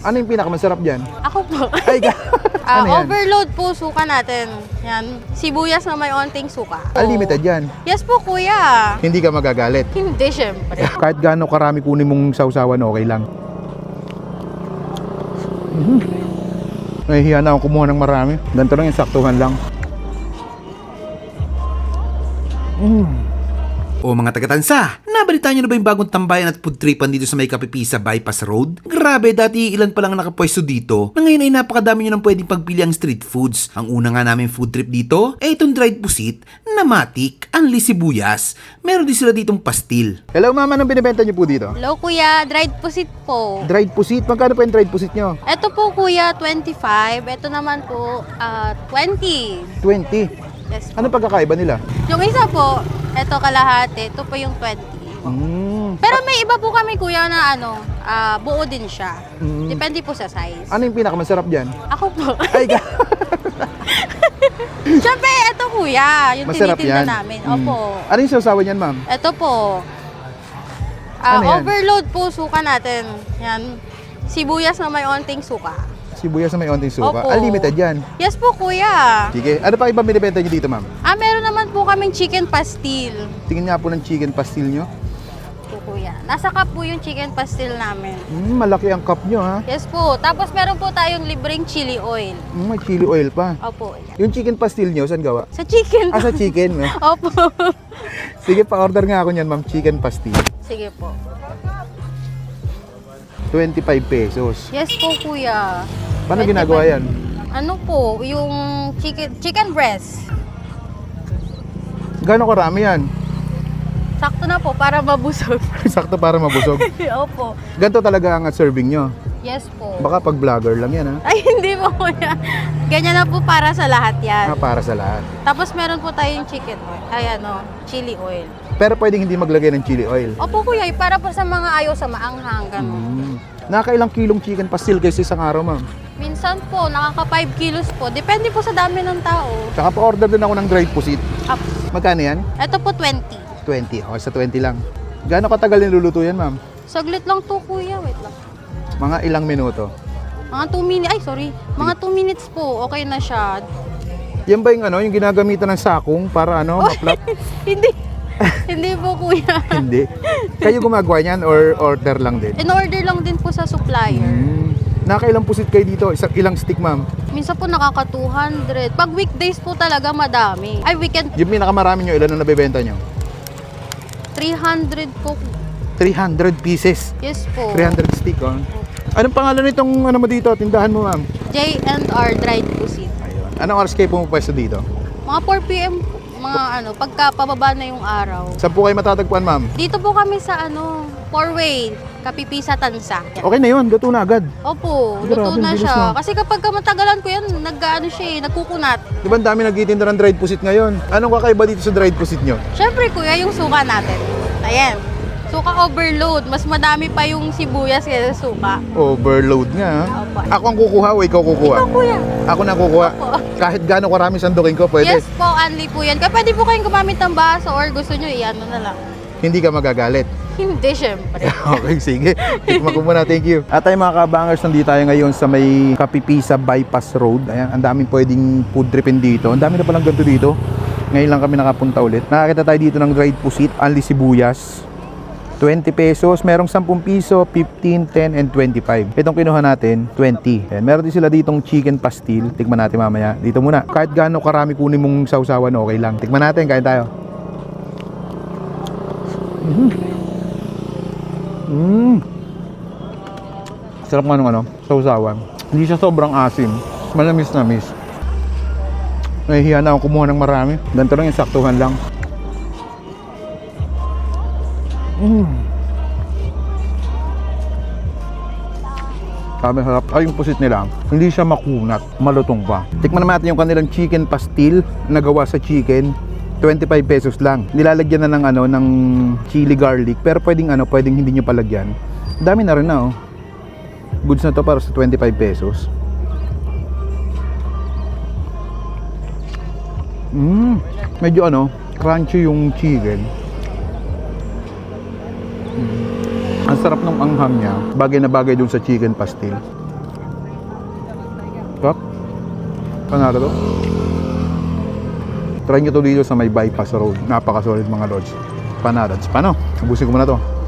Ano yung pinakamasarap dyan? Ako po. Ay, ano yan? Overload po suka natin. Yan. Sibuyas na may onting suka. Unlimited yan. Yes po, kuya. Hindi ka magagalit. Hindi, syempre. Kahit gaano karami kunin mong sausawan, okay lang. Nahihiya na ako kumuha ng marami. Ganito lang yung saktuhan lang. O mga taga-Tansa, nabalitaan nyo na ba yung bagong tambayan at food tripan dito sa may Kapipisa Bypass Road? Grabe, dati ilan pa lang nakapwesto dito na ngayon ay napakadami nyo nang pwedeng pagpili ang street foods. Ang una nga namin food trip dito ay itong dried pusit na matik, ang lisibuyas. Meron din sila ditong pastil. Hello mama, anong binibenta niyo po dito? Hello, kuya. Dried pusit po. Dried pusit? Magkano po yung dried pusit nyo? Ito po, kuya, 25. Ito naman po, 20. 20. Yes po. Ano pagkakaiba nila? Yung isa po, ito kalahati. Ito po yung 20. Pero may iba po kami, kuya, na buo din siya. Depende po sa size. Ano yung pinakamasarap dyan? Ako po. Ay, Siyempre, ito kuya, yung masarap tinitinda yan. namin. Opo. Ano yung sausawan yan, ma'am? Ito po. Ano yan? Overload po suka natin. Yan. Sibuyas na may onting suka. Sibuyas na may onting suka. Opo. Unlimited yan. Yes po, kuya. Sige. Ano pa ibang binibenta niyo dito, ma'am? Meron naman po kaming chicken pastil. Tingin nga po ng chicken pastil nyo. Po, kuya. Nasa cup po yung chicken pastil namin. Malaki ang cup nyo, ha? Yes po. Tapos meron po tayong libreng chili oil. May chili oil pa. Opo. Yan. Yung chicken pastil nyo, saan gawa? Sa chicken. Sa chicken, no? Opo. Sige, pa-order nga ako niyan, ma'am. Chicken pastil. Sige po. 25 pesos. Yes po, kuya. Paano ginagawa yan? Ano po, yung chicken breast. Gano'ng karami yan? Sakto na po para mabusog. Sakto para mabusog. Opo. Ganito talaga ang serving nyo. Yes po. Baka pag vlogger lang yan, ha? Ay, hindi po kuya. Ganyan na po para sa lahat yan. Para sa lahat. Tapos meron po tayong chicken oil. Ay, chili oil. Pero pwedeng hindi maglagay ng chili oil. Opo kuya, para po sa mga ayaw sa maanghang. Ganun. Nakailang kilong chicken pastil kasi isang araw, ma'am? Minsan po, nakaka 5 kilos po. Depende po sa dami ng tao. Tsaka pa-order din ako ng dried pusit. Up. Magkano yan? Ito po 20. 20. Okay, sa 20 lang. Gaano katagal niluluto yan, ma'am? Saglit lang to kuya. Wait lang. Mga ilang minuto? Mga 2 minutes. Ay, sorry. Mga 2 minutes po. Okay na siya. Yan ba yung ginagamitan ng sakong para maplap? Hindi. Hindi po kuya. Hindi. Kayo gumagawa niyan or order lang din? In-order lang din po sa supplier. Nakailang pusit kayo dito? Ilang stick, ma'am? Minsan po nakaka 200. Pag weekdays po talaga madami. Ay, weekend Yung pinakamarami nyo, ilan ang nabibenta nyo? 300 po. 300 pieces. Yes po. 300 stick, oh. Anong pangalan nitong mo dito? Tindahan mo, ma'am? J&R dried pusit. Ayun. Anong oras kayo pumupwesto dito? Mga 4 p.m. Mga pagka pababa na yung araw. Saan po kayo matatagpuan, ma'am? Dito po kami sa four-way, Kapipisa, Tansa. Okay na yun, luto na agad. Opo, luto Grabe, na bilis siya. na. Kasi kapag matagalan ko yan, nagkukunat. Di ba ang dami nagtitinda ng dried pusit ngayon? Anong kakaiba dito sa dried pusit nyo? Siyempre kuya, yung suka natin. Ayan. Suka overload. Mas madami pa yung sibuyas kaysa suka. Overload nga, ha? Opo. Ako ang kukuha o ikaw kukuha? Ikaw kuya. Ako na kukuha. Opo. Kahit gaano karami sandukin ko, pwede. Yes po, only po yan. Kaya pwede po kayong gumamit ng baso or gusto nyo na lang. Hindi ka magagalit. Hindi, syempre. Okay, sige. Tikman ko muna. Thank you. At tayo mga kabangers, nandito tayo ngayon sa may Kapipisa Bypass Road. Ayan, ang daming pwedeng food tripin dito. Ang dami na palang ganito dito. Ngayon lang kami nakapunta ulit. Nakakita tayo dito ng dried pusit, only sibuyas. 20 pesos, merong 10 piso, 15, 10, and 25. Itong kinuha natin, 20. Ayan, meron din sila ditong chicken pastil. Tikman natin mamaya. Dito muna. Kahit gaano karami kunin mong sausawan, okay lang. Tikman natin, kain tayo. Sarap nga sausawan. Hindi siya sobrang asim. Manamis-namis. Nahihiya na ako kumuha ng marami. Ganito lang yung saktuhan lang. Sabi harap. Ay, yung pusit nila, hindi siya makunat, malutong pa. Tikman naman natin yung kanilang chicken pastil na gawa sa chicken. 25 pesos lang. Nilalagyan na ng chili garlic, pero pwedeng hindi nyo palagyan. Dami na rin na, oh. Goods na to para sa 25 pesos. Medyo crunchy yung chicken. Ang sarap ng anghang niya. Bagay na bagay dun sa chicken pastil. Sarap. Panalo to. Try nyo to dito sa may bypass road. Napaka-solid mga lods. Panarods. Paano? Ubusin ko muna to.